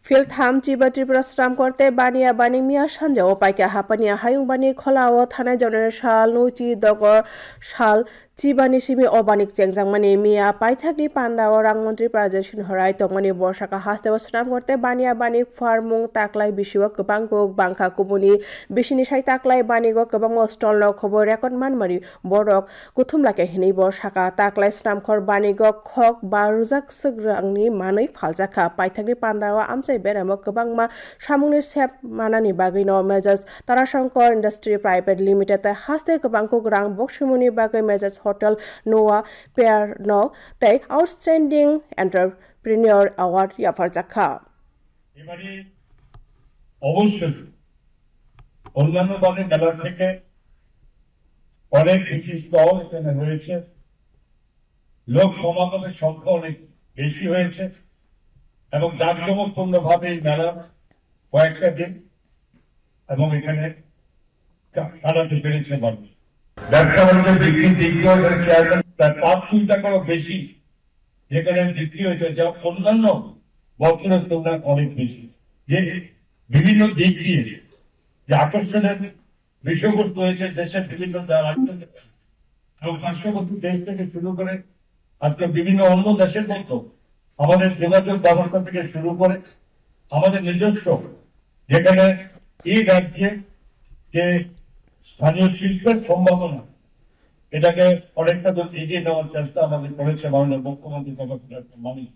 Phil tham chiba tripura stram korte bania bani mia sanja opaike hapania hayung bani kholao thanai jonner shal nuchi dogor shal chibani simi obanik chengjang mani mia paithakni pandao rangmantri prajesin horai tongmani borsaka haste stram korte bania bani farmung taklai bisiwa kobangko bangkha kubuni bisini sai taklai bani go kobang stol no khobor rekod manmari borok kuthumlake hini borsaka taklai stram khor bani go khok barujak sugrangni manui phaljaka paithakni pandao amchai beramo kobangma samungni sep manani bagino Mejaj Tarashankar Industry Private Limited haste kobangko rang boksumuni bagai Mejaj Hotel Noah Pair no tei Outstanding Entrepreneur Award yafarjakha এবারে অবশ্যই অন্যান্য বারে মেলা থেকে অনেক বিশিষ্ট এখানে হয়েছে লোক সমাগমের সংখ্যা অনেক বেশি হয়েছে এবং জাঁকজমকপূর্ণভাবে এই মেলা কয়েকটা দিন এবং এখানে কাটাতে পেরেছে মানুষ ব্যবসা বাণিজ্য বিক্রির দিক দিয়ে চেয়ারম্যান প্রায় 5 কোটি টাকারও বেশি যেখানে বিক্রি হয়েছে যা অন্যান্য বছরের তুলনায় অনেক বেশি যে বিভিন্ন দিক দিয়ে যে আকর্ষণের বিষয়বস্তু হয়েছে দেশের বিভিন্ন এবং পার্শ্ববর্তী দেশ থেকে শুরু করে আজকে বিভিন্ন অন্য দেশের মতো আমাদের যোগাযোগ ব্যবস্থা থেকে শুরু করে আমাদের নিজস্ব যেখানে এই রাজ্যে যে স্থানীয় শিল্পের সম্ভাবনা এটাকে অনেকটা দূর এগিয়ে নেওয়ার চেষ্টা আমাদের করেছে মাননীয় মুখ্যমন্ত্রী মানুষ